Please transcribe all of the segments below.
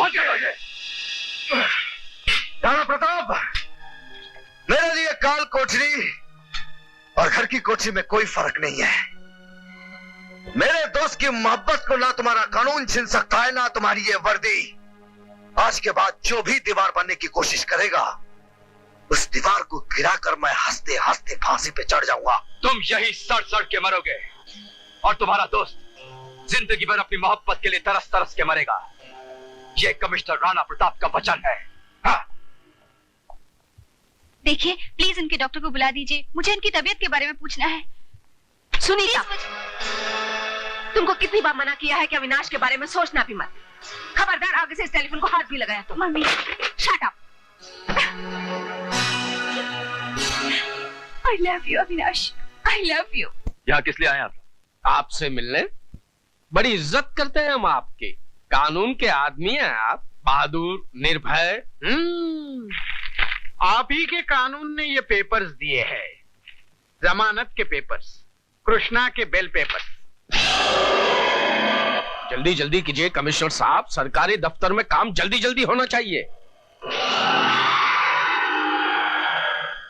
पहुंच गए। राणा प्रताप, मेरे लिए काल कोठरी और घर की कोठरी में कोई फर्क नहीं है। मेरे दोस्त की मोहब्बत को ना तुम्हारा कानून छीन सकता है, ना तुम्हारी ये वर्दी। आज के बाद जो भी दीवार बनने की कोशिश करेगा, उस दीवार को गिराकर मैं हंसते हंसते फांसी पे चढ़ जाऊंगा। तुम यही सड़ सड़ के मरोगे और तुम्हारा दोस्त जिंदगी भर अपनी मोहब्बत के लिए तरस तरस के मरेगा। ये कमिश्नर राणा प्रताप का वचन है। हाँ। देखिए, प्लीज इनके डॉक्टर को बुला दीजिए, मुझे इनकी तबीयत के बारे में पूछना है। सुनीता, तुमको कितनी बार मना किया है कि अविनाश के बारे में सोचना भी मत। खबरदार आगे से इस टेलीफोन को हाथ भी लगाया तो। Mummy, shut up. I love you Avinash, I love you। यहाँ किस लिए आए आप? आपसे मिलने। बड़ी इज्जत करते हैं हम आपकी। कानून के आदमी हैं आप, बहादुर, निर्भय। आप ही के कानून ने ये पेपर्स दिए हैं, जमानत के पेपर्स, कृष्णा के बेल पेपर्स। जल्दी जल्दी कीजिए कमिश्नर साहब, सरकारी दफ्तर में काम जल्दी जल्दी होना चाहिए।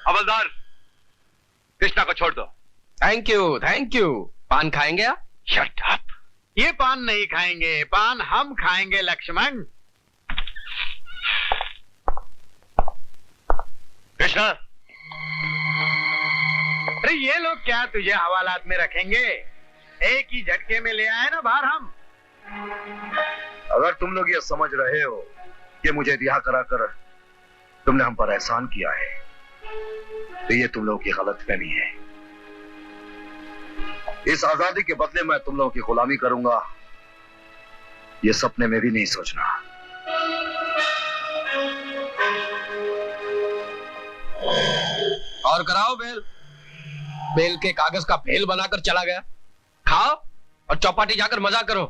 हवलदार, कृष्णा को छोड़ दो। Thank you, thank you. पान खाएंगे आप? Shut up. ये पान नहीं खाएंगे, पान हम खाएंगे लक्ष्मण। कृष्णा, अरे ये लोग क्या तुझे हवालात में रखेंगे? एक ही झटके में ले आए ना बाहर हम। अगर तुम लोग ये समझ रहे हो कि मुझे रिहा कराकर तुमने हम पर एहसान किया है, तो ये तुम लोगों की गलतफहमी है। इस आजादी के बदले मैं तुम लोगों की गुलामी करूंगा, ये सपने में भी नहीं सोचना। और कराओ बेल। बेल के कागज का भेल बनाकर चला गया। खाओ और चौपाटी जाकर मजा करो।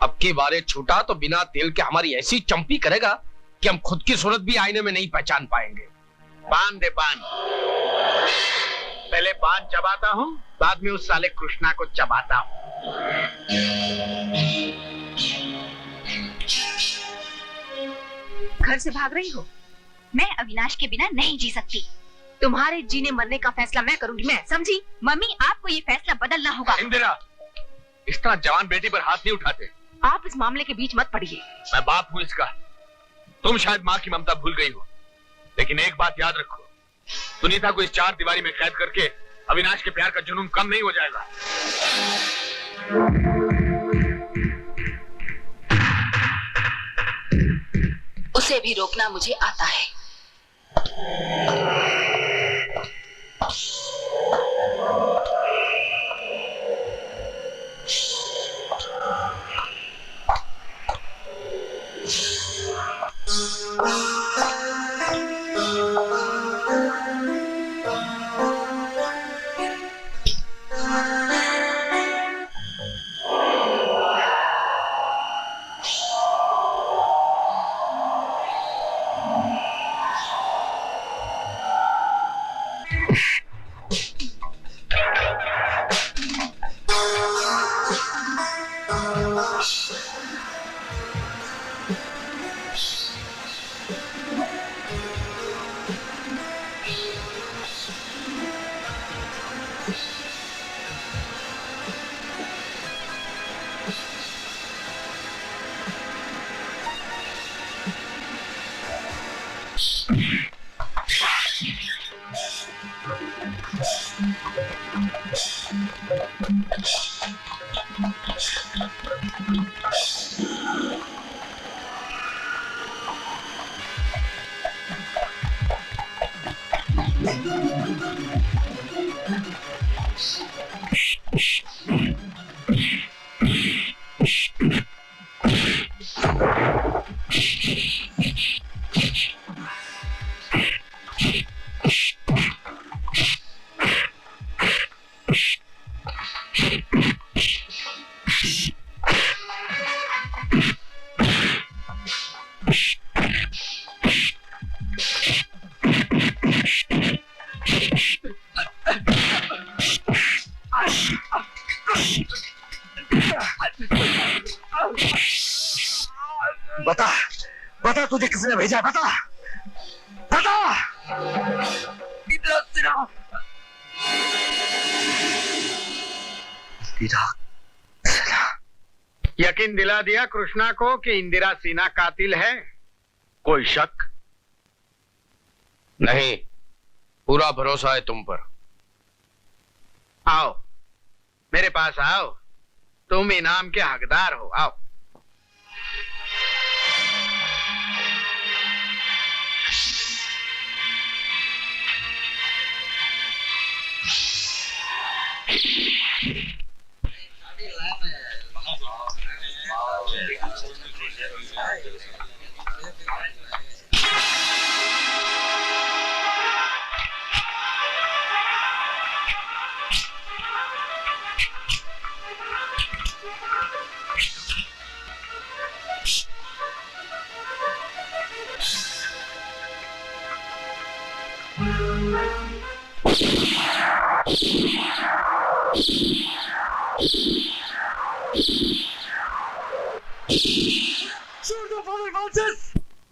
अब की बारे छूटा तो बिना तेल के हमारी ऐसी चंपी करेगा कि हम खुद की सूरत भी आईने में नहीं पहचान पाएंगे। पान दे पान। पहले पान चबाता हूँ, बाद में उस साले कृष्णा को चबाता हूँ। घर से भाग रही हो? मैं अविनाश के बिना नहीं जी सकती। तुम्हारे जीने मरने का फैसला मैं करूंगी, मैं, समझी? मम्मी, आपको ये फैसला बदलना होगा। इंदिरा, इस तरह जवान बेटी पर हाथ नहीं उठाते। आप इस मामले के बीच मत पड़िए। मैं बाप हूं इसका। तुम शायद माँ की ममता भूल गई हो, लेकिन एक बात याद रखो, सुनीता को इस चार दीवारी में कैद करके अविनाश के प्यार का जुनून कम नहीं हो जाएगा। उसे भी रोकना मुझे आता है। बता बता तुझे किसने भेजा है, बता बता। इंदिरा सिन्हा। यकीन दिला दिया कृष्णा को कि इंदिरा सिन्हा कातिल है। कोई शक नहीं, पूरा भरोसा है तुम पर। आओ मेरे पास आओ, तुम इनाम के हकदार हो, आओ।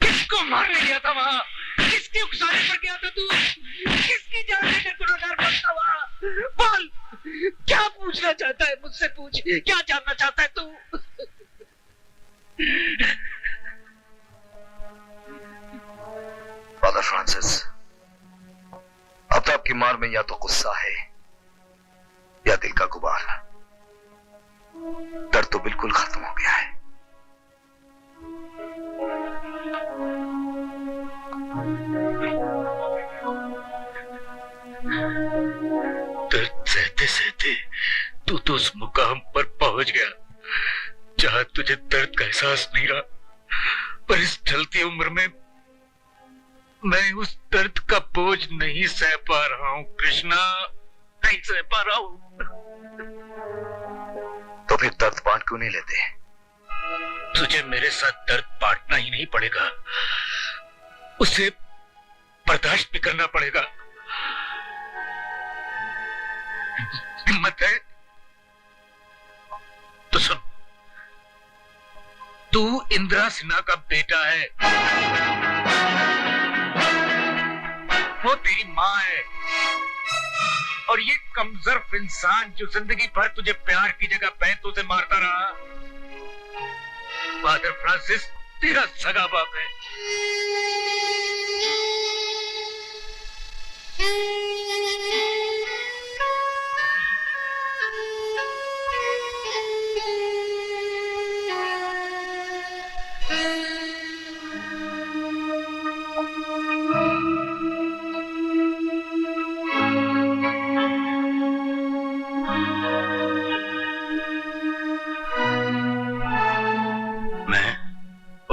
किसको मारने गया था वहां? किसकी उकसाने पर गया था तू? किसकी जान लेकर गुनहगार बनता वहां? बोल, क्या पूछना चाहता है मुझसे? पूछ, क्या जानना चाहता है तू? फादर फ्रांसिस, अब तो आपकी मार में या तो गुस्सा है या दिल का गुबार। दर्द तो बिल्कुल खत्म हो गया है। दर्द सहते सहते तू तो उस मुकाम पर पहुंच गया जहां तुझे दर्द का एहसास नहीं रहा, पर इस ढलती उम्र में मैं उस दर्द का बोझ नहीं सह पा रहा हूं कृष्णा, नहीं सह पा रहा हूं। तो फिर दर्द बांट क्यों नहीं लेते? तुझे मेरे साथ दर्द बांटना ही नहीं पड़ेगा, उसे बर्दाश्त भी करना पड़ेगा। हिम्मत है तो सुन, तू इंदिरा सिन्हा का बेटा है, वो तेरी माँ है, और ये कमजोर इंसान जो जिंदगी भर तुझे प्यार की जगह पैंतों से मारता रहा, फादर फ्रांसिस तेरा सगा बाप है।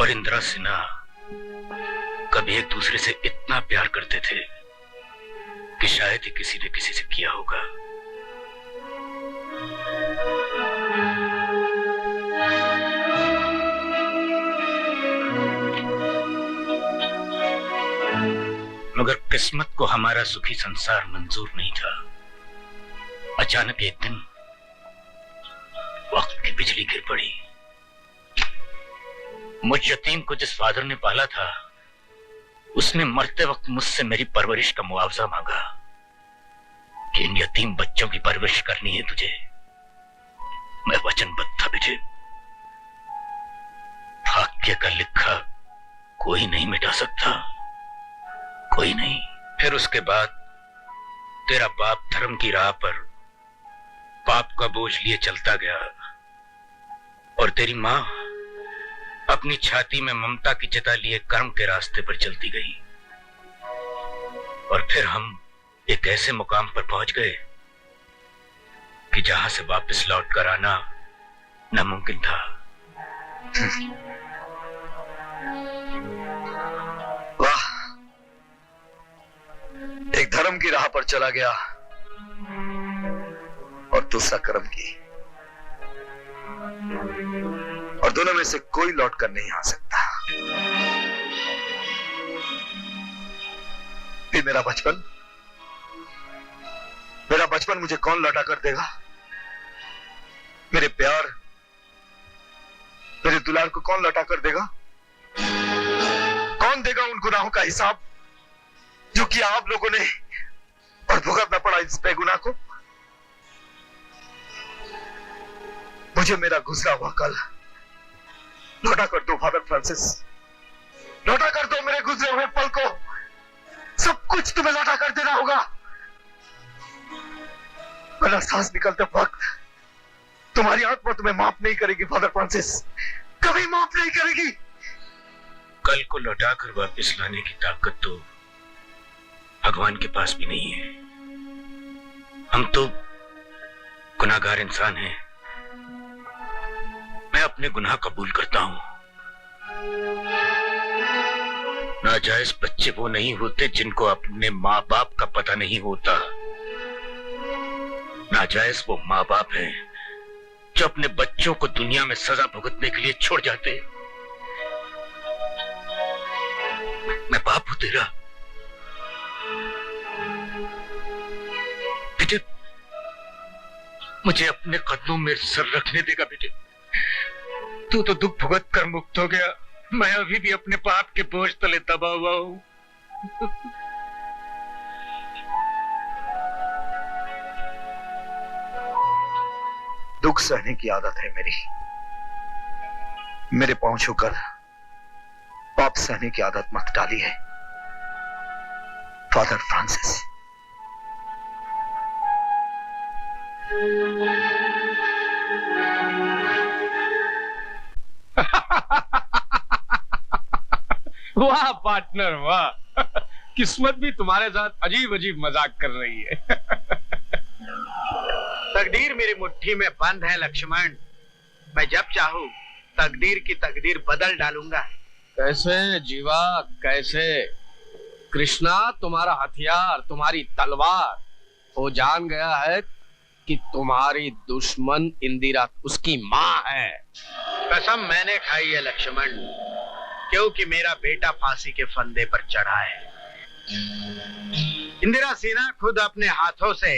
इंदिरा सिन्हा कभी एक दूसरे से इतना प्यार करते थे कि शायद ही किसी ने किसी से किया होगा। मगर किस्मत को हमारा सुखी संसार मंजूर नहीं था। अचानक एक दिन वक्त की बिजली गिर पड़ी। मुझ यतीम को जिस फादर ने पाला था, उसने मरते वक्त मुझसे मेरी परवरिश का मुआवजा मांगा कि इन यतीम बच्चों की परवरिश करनी है तुझे। मैं वचनबद्ध था विजय। भाग्य का लिखा कोई नहीं मिटा सकता, कोई नहीं। फिर उसके बाद तेरा बाप धर्म की राह पर पाप का बोझ लिए चलता गया, और तेरी मां अपनी छाती में ममता की चिता लिए कर्म के रास्ते पर चलती गई। और फिर हम एक ऐसे मुकाम पर पहुंच गए कि जहां से वापस लौट कर आना नामुमकिन था। वाह, एक धर्म की राह पर चला गया और दूसरा कर्म की, और दोनों में से कोई लौट कर नहीं आ सकता। फिर मेरा बचपन मुझे कौन लौटा कर देगा? मेरे प्यार, मेरे दुलार को कौन लौटा कर देगा? कौन देगा उन गुनाहों का हिसाब जो किया आप लोगों ने और भुगतना पड़ा इस बेगुनाह को? मुझे मेरा गुजरा हुआ कल लौटा कर दो फादर फ्रांसिस, लौटा कर दो मेरे गुजरे हुए पल को। सब कुछ तुम्हें लौटा कर देना होगा, वरना सांस निकलते वक्त तुम्हारी आत्मा तुम्हें माफ नहीं करेगी फादर फ्रांसिस, कभी माफ नहीं करेगी। कल को लौटा कर वापस लाने की ताकत तो भगवान के पास भी नहीं है। हम तो गुनाहगार इंसान हैं। मैं अपने गुनाह कबूल करता हूं। नाजायज बच्चे वो नहीं होते जिनको अपने माँ बाप का पता नहीं होता। नाजायज वो माँ बाप हैं जो अपने बच्चों को दुनिया में सजा भुगतने के लिए छोड़ जाते। मैं बाप हूं तेरा। बेटे, मुझे अपने कदमों में सर रखने देगा बेटे। तू तो दुख भुगत कर मुक्त हो गया, मैं अभी भी अपने पाप के बोझ तले दबा हुआ हूं। दुख सहने की आदत है मेरी। मेरे पांव छूकर पाप सहने की आदत मत डाली है फादर फ्रांसिस। वाह पार्टनर वाह, किस्मत भी तुम्हारे साथ अजीब अजीब मजाक कर रही है। तकदीर मेरी मुट्ठी में बंद है लक्ष्मण। मैं जब चाहूं तकदीर की तकदीर बदल डालूंगा। कैसे जीवा, कैसे? कृष्णा तुम्हारा हथियार, तुम्हारी तलवार, वो जान गया है कि तुम्हारी दुश्मन इंदिरा उसकी माँ है। कसम मैंने खाई है लक्ष्मण, क्योंकि मेरा बेटा फांसी के फंदे पर चढ़ा है। इंदिरा सिन्हा खुद अपने हाथों से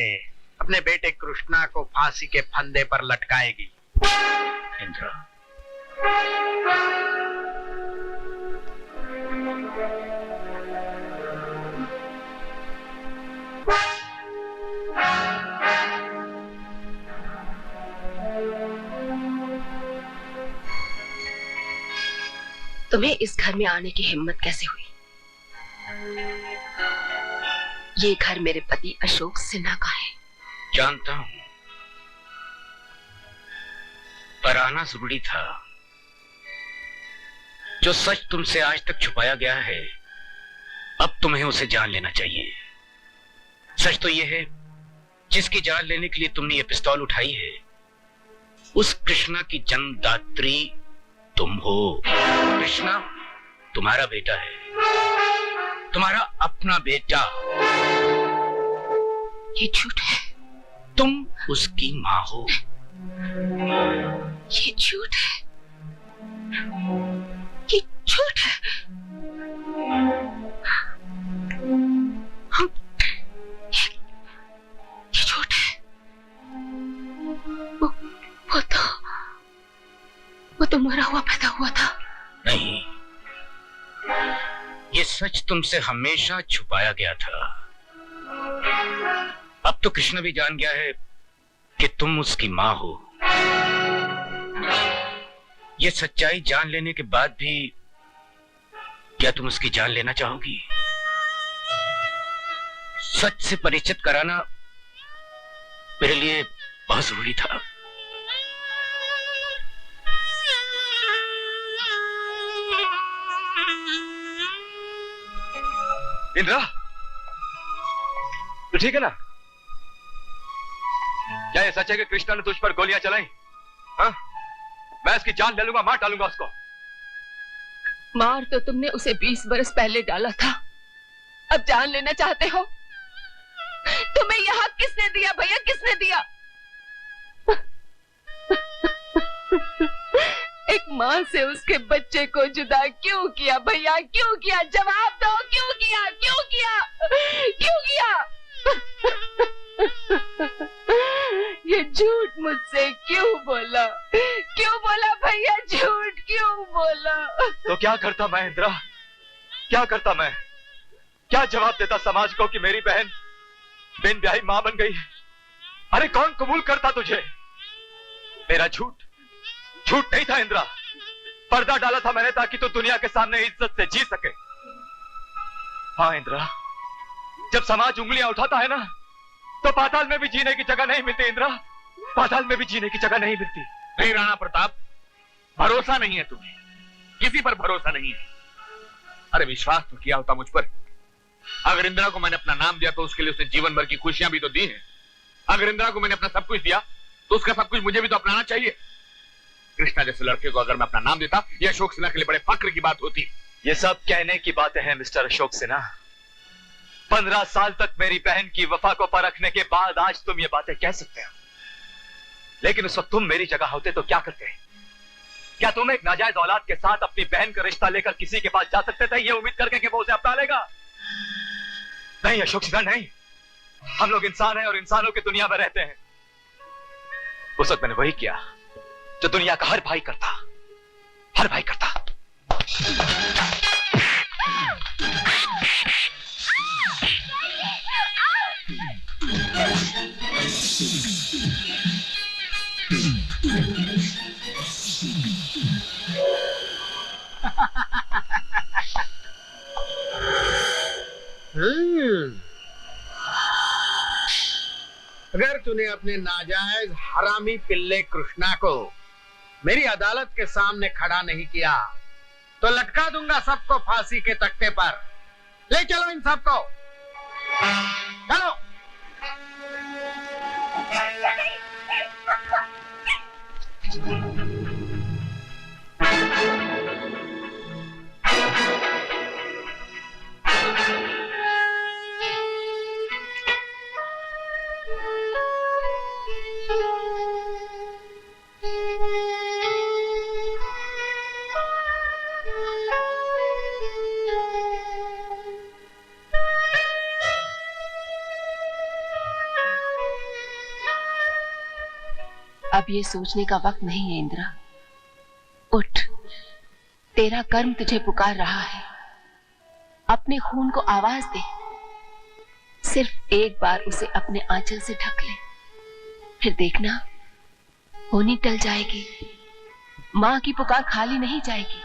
अपने बेटे कृष्णा को फांसी के फंदे पर लटकाएगी। इंदिरा, तुम्हें इस घर में आने की हिम्मत कैसे हुई? ये घर मेरे पति अशोक सिन्हा का है। जानता हूं, पर आना जरूरी था। जो सच तुमसे आज तक छुपाया गया है, अब तुम्हें उसे जान लेना चाहिए। सच तो यह है, जिसकी जान लेने के लिए तुमने ये पिस्तौल उठाई है, उस कृष्णा की जन्मदात्री तुम हो। कृष्णा तुम्हारा बेटा है, तुम्हारा अपना बेटा। ये झूठ है। तुम उसकी मां हो। ये झूठ है। ये झूठ है। ये झूठ है। वो तो मरा हुआ पैदा हुआ था। नहीं, ये सच तुमसे हमेशा छुपाया गया था। अब तो कृष्ण भी जान गया है कि तुम उसकी मां हो। ये सच्चाई जान लेने के बाद भी क्या तुम उसकी जान लेना चाहोगी? सच से परिचित कराना मेरे लिए बहुत जरूरी था। इंदिरा, तो ठीक है ना? क्या ये सच है कि कृष्णा ने तुझ पर गोलियां चलाई? हाँ? मैं इसकी जान ले लूंगा, मार डालूंगा उसको। मार तो तुमने उसे 20 बरस पहले डाला था, अब जान लेना चाहते हो? तुम्हें यह हक किसने दिया भैया, किसने दिया? एक माँ से उसके बच्चे को जुदा क्यों किया भैया, क्यों किया? जवाब दो, क्यों किया, क्यों किया, क्यों किया? ये झूठ मुझसे क्यों बोला, क्यों बोला भैया, झूठ क्यों बोला? तो क्या करता मैं इंदिरा? क्या करता मैं? क्या जवाब देता समाज को कि मेरी बहन बिन ब्याही मां बन गई? अरे कौन कबूल करता तुझे? मेरा झूठ नहीं था इंदिरा, पर्दा डाला था मैंने ताकि तू दुनिया के सामने इज्जत से जी सके। हाँ इंदिरा, जब समाज उंगलियां उठाता है ना तो पाताल में भी जीने की जगह नहीं मिलती इंदिरा, पाताल में भी जीने की जगह नहीं मिलती। नहीं राणा प्रताप, भरोसा नहीं है तुम्हें, किसी पर भरोसा नहीं है। अरे विश्वास तो किया होता मुझ पर। अगर इंदिरा को मैंने अपना नाम दिया तो उसके लिए उसने जीवन भर की खुशियां भी तो दी हैं। अगर इंदिरा को मैंने अपना सब कुछ दिया तो उसका सब कुछ मुझे भी तो अपनाना चाहिए। कृष्णा जैसे लड़के को अगर मैं अपना नाम देता, यह अशोक सिन्हा के लिए बड़े फक्र की बात होती। ये सब कहने की बातें हैं मिस्टर अशोक सिन्हा। 15 साल तक मेरी बहन की वफा को परखने के बाद आज तुम ये बातें कह सकते हो, लेकिन उस वक्त तुम मेरी जगह होते तो क्या करते? क्या तुम एक नाजायज औलाद के साथ अपनी बहन का रिश्ता लेकर किसी के पास जा सकते थे ये उम्मीद करके कि वो उसे अपना लेगा? नहीं अशोक सिन्हा, नहीं। हम लोग इंसान हैं और इंसानों की दुनिया में रहते हैं। उस वक्त मैंने वही किया जो दुनिया का हर भाई करता। अगर तूने अपने नाजायज हरामी पिल्ले कृष्णा को मेरी अदालत के सामने खड़ा नहीं किया तो लटका दूंगा सबको फांसी के तख्ते पर। ले चलो इन सबको, चलो। अब ये सोचने का वक्त नहीं है इंदिरा। उठ, तेरा कर्म तुझे पुकार रहा है। अपने खून को आवाज दे। सिर्फ एक बार उसे अपने आंचल से ढक ले, फिर देखना होनी टल जाएगी। मां की पुकार खाली नहीं जाएगी।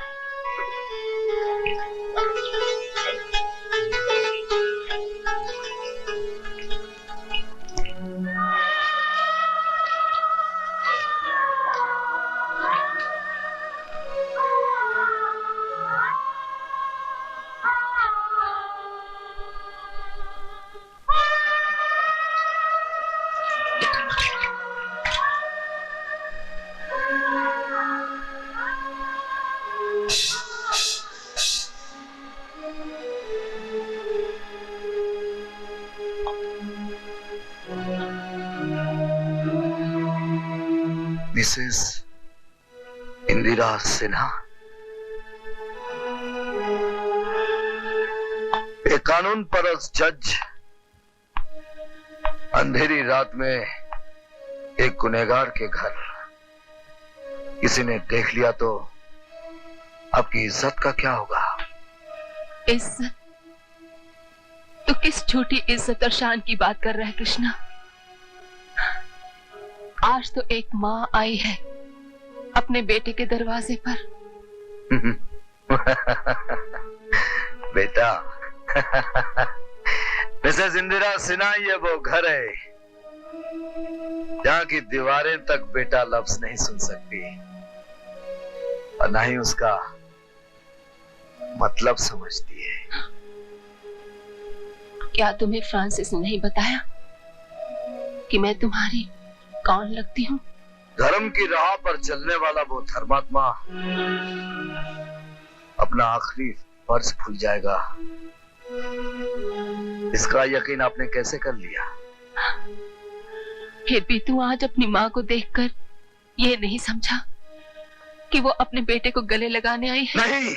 मिसेस इंदिरा सिन्हा, एक कानून परस्त जज अंधेरी रात में एक गुनहगार के घर किसी ने देख लिया तो आपकी इज्जत का क्या होगा? इज्जत? तो किस छोटी इज्जत और शान की बात कर रहा है कृष्णा? आज तो एक माँ आई है अपने बेटे के दरवाजे पर। बेटा, मिसेस इंदिरा सिन्हा, ये वो घर है जहां की दीवारें तक बेटा लफ्ज नहीं सुन सकती और ना ही उसका मतलब समझती है। क्या तुम्हें फ्रांसिस ने नहीं बताया कि मैं तुम्हारी कौन लगती हूँ? धर्म की राह पर चलने वाला वो धर्मात्मा अपना आखिरी फर्ज भूल जाएगा, इसका यकीन आपने कैसे कर लिया? फिर भी तू आज अपनी माँ को देखकर ये नहीं समझा कि वो अपने बेटे को गले लगाने आई है? नहीं,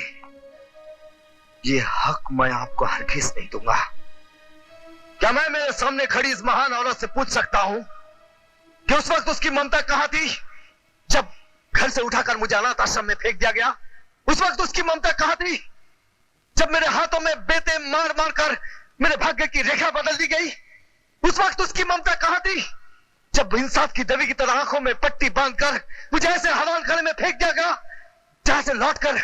ये हक मैं आपको हरगिज नहीं दूंगा। क्या मैं मेरे सामने खड़ी इस महान औरत से पूछ सकता हूं कि उस वक्त उसकी ममता कहां थी जब घर से उठाकर मुझे अनाथ आश्रम में फेंक दिया गया? उस वक्त उसकी ममता कहां थी जब मेरे हाथों में बेटे मार मार कर मेरे भाग्य की रेखा बदल दी गई, उस वक्त उसकी ममता कहां थी? जब इंसाफ की दवी की तरह आंखों में पट्टी बांधकर मुझे ऐसे हवाल खाने में फेंक दिया गया जहां से लौटकर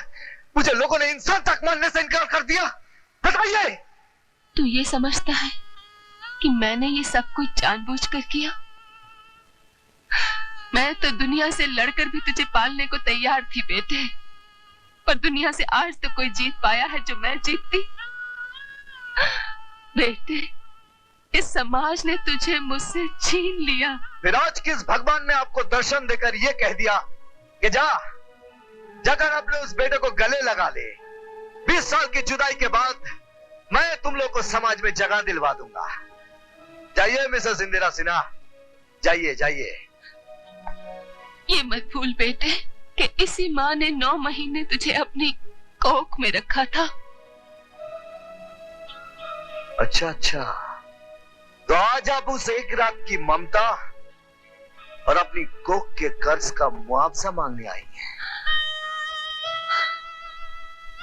मुझे लोगों ने इंसान तक मानने से इनकार कर दिया। बताइए, तू ये समझता है कि मैंने ये सब कुछ जानबूझकर किया? मैं तो दुनिया से लड़कर भी तुझे पालने को तैयार थी बेटे, पर दुनिया से आज तो कोई जीत पाया है जो मैं जीतती। बेटे, इस समाज ने तुझे मुझसे छीन लिया। फिर आज किस भगवान ने आपको दर्शन देकर यह कह दिया कि जाकर अपने उस बेटे को गले लगा ले? 20 साल की जुदाई के बाद मैं तुम लोग को समाज में जगह दिलवा दूंगा। जाइए मिसेस इंदिरा सिन्हा, जाइए जाइए। ये मत भूल बेटे कि इसी माँ ने 9 महीने तुझे अपनी कोख में रखा था। अच्छा, तो आज आप उस एक रात की ममता और अपनी कोख के कर्ज का मुआवजा मांगने आई हैं।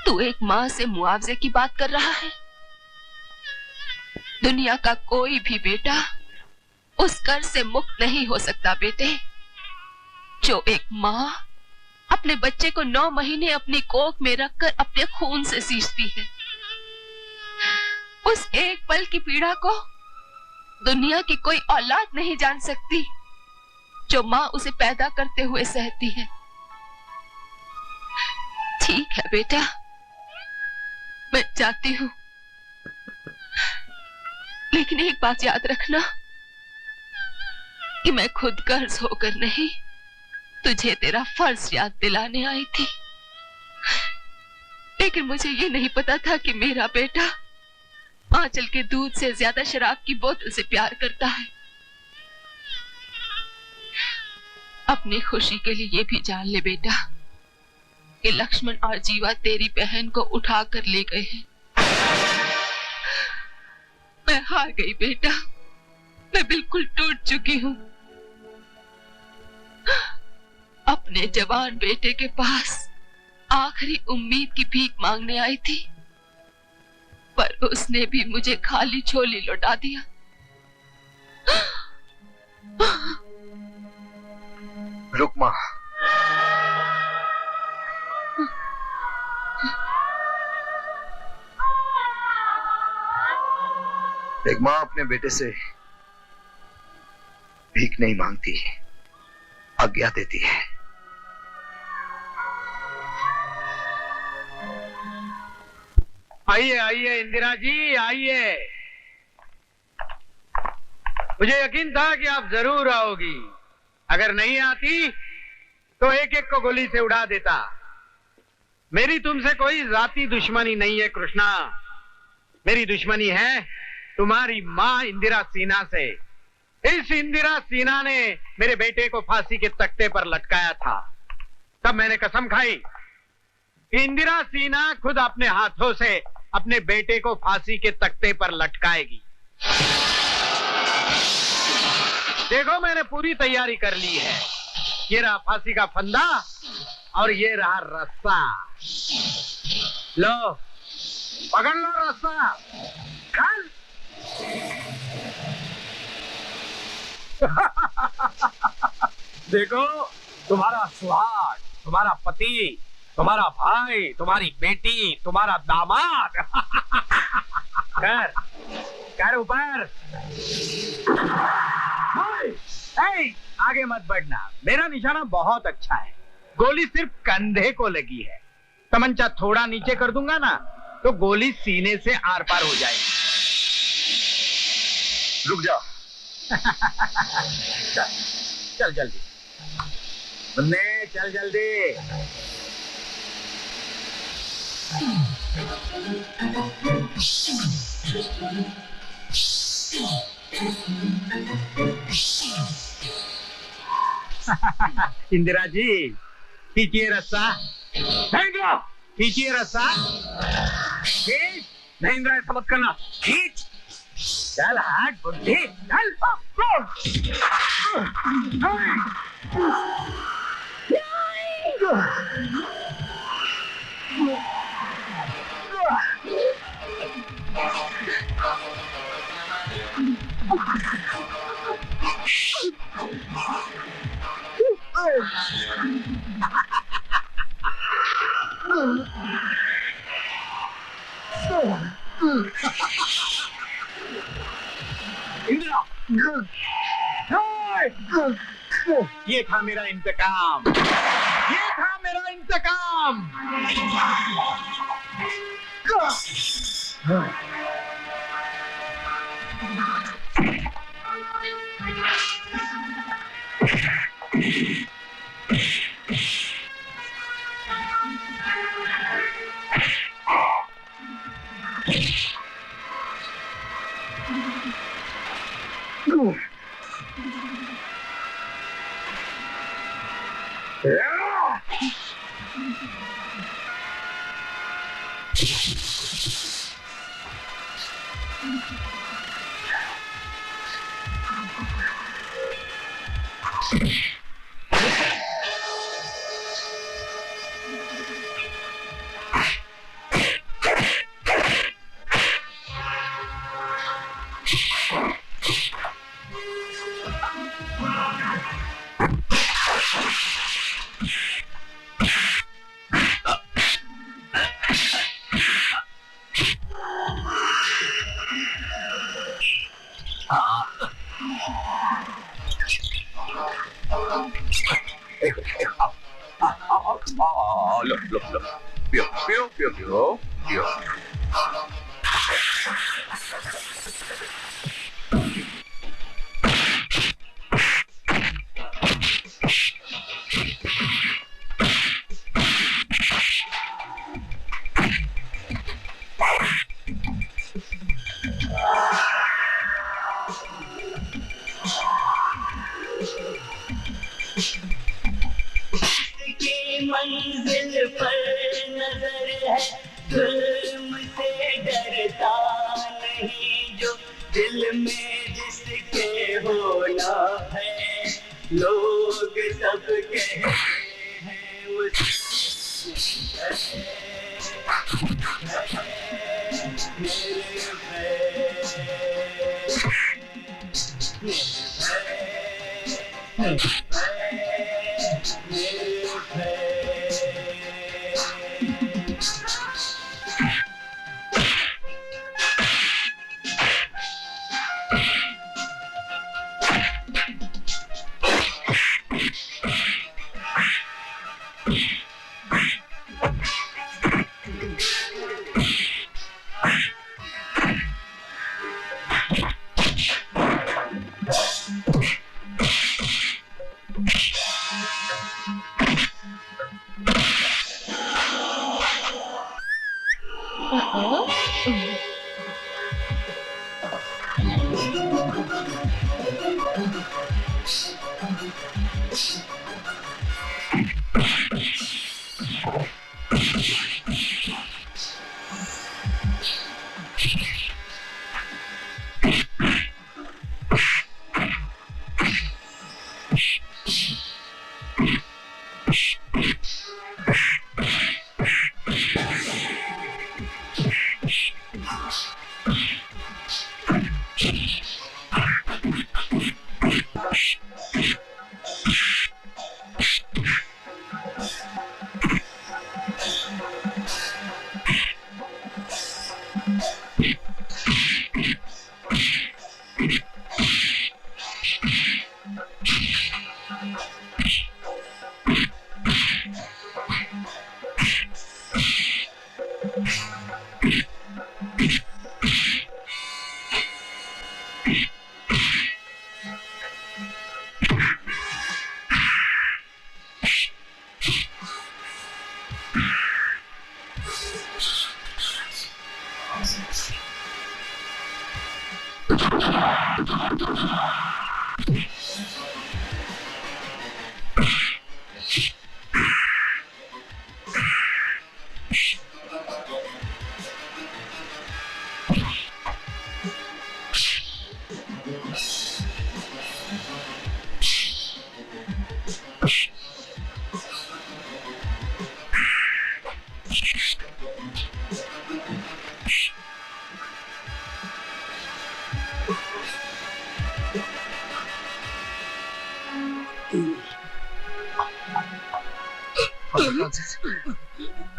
तू एक माँ से मुआवजे की बात कर रहा है? दुनिया का कोई भी बेटा उस कर्ज से मुक्त नहीं हो सकता बेटे, जो एक माँ अपने बच्चे को 9 महीने अपनी कोख में रखकर अपने खून से सींचती है। उस एक पल की पीड़ा को दुनिया की कोई औलाद नहीं जान सकती, जो माँ उसे पैदा करते हुए सहती है। ठीक है बेटा, मैं जाती हूँ, लेकिन एक बात याद रखना कि मैं खुद कर्ज होकर नहीं, तुझे तेरा फर्ज याद दिलाने आई थी। लेकिन मुझे ये नहीं पता था कि मेरा बेटा आंचल के दूध से ज्यादा शराब की बोतल से प्यार करता है। अपनी खुशी के लिए ये भी जान ले बेटा कि लक्ष्मण और जीवा तेरी बहन को उठा कर ले गए हैं। मैं हार गई बेटा, मैं बिल्कुल टूट चुकी हूँ। अपने जवान बेटे के पास आखिरी उम्मीद की भीख मांगने आई थी, पर उसने भी मुझे खाली झोली लौटा दिया। रुकमा, एक माँ अपने बेटे से भीख नहीं मांगती, आज्ञा देती है। आइए आइए इंदिरा जी, आइए। मुझे यकीन था कि आप जरूर आओगी। अगर नहीं आती तो एक एक को गोली से उड़ा देता। मेरी तुमसे कोई जाती दुश्मनी नहीं है कृष्णा, मेरी दुश्मनी है तुम्हारी माँ इंदिरा सिन्हा से। इस इंदिरा सिन्हा ने मेरे बेटे को फांसी के तख्ते पर लटकाया था। तब मैंने कसम खाई कि इंदिरा सिन्हा खुद अपने हाथों से अपने बेटे को फांसी के तख्ते पर लटकाएगी। देखो मैंने पूरी तैयारी कर ली है। ये रहा फांसी का फंदा और ये रहा रस्सा। लो पकड़ लो रस्सा, चल। देखो तुम्हारा सुहाग, तुम्हारा पति, तुम्हारा भाई, तुम्हारी बेटी, तुम्हारा दामाद। कर ऊपर। आगे मत बढ़ना, मेरा निशाना बहुत अच्छा है। गोली सिर्फ कंधे को लगी है। तमंचा थोड़ा नीचे कर दूंगा ना तो गोली सीने से आर पार हो जाएगी। रुक जा। चल जल्दी बन्ने, चल जल्दी। इंदिरा जी खींचिए रस्सा, खींचिए रस्सा। खींच, नहीं इंदिरा ऐसा मत करना, खींच। चल हाथ बुद्धि, चल। इंदिरा, ये था मेरा इंतकाम, ये था मेरा इंतकाम। मंजिल पर नजर है, जुल्म से डरता नहीं, जो दिल में जिसके होना है, लोग सब कहते हैं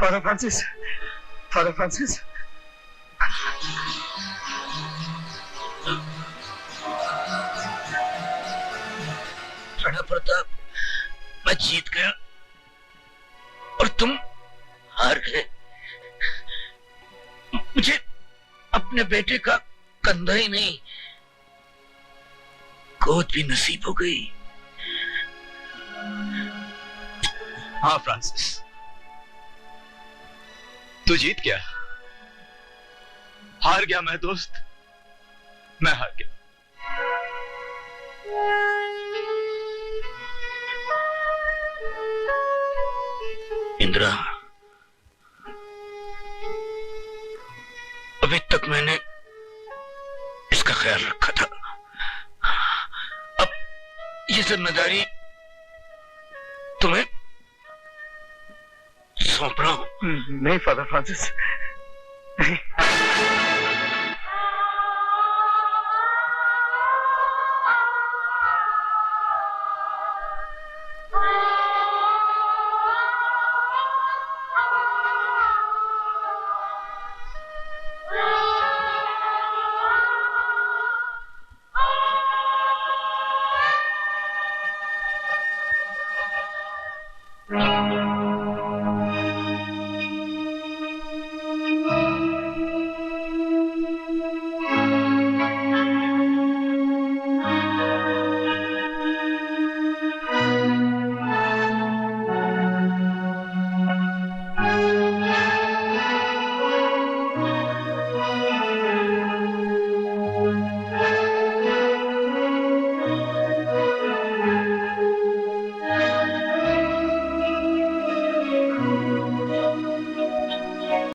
father Francis, father Francis. Rana Pratap, मैं जीत गया और तुम हार गए। मुझे अपने बेटे का कंधा ही नहीं, गोद भी नसीब हो गई। हाँ फ्रांसिस, तू जीत गया। हार गया मैं दोस्त, मैं हार गया। इंदिरा, अभी तक मैंने इसका ख्याल रखा था, अब ये जिम्मेदारी तुम्हें सौंप रहा हूं। नहीं फादर फ्रांसिस, नहीं।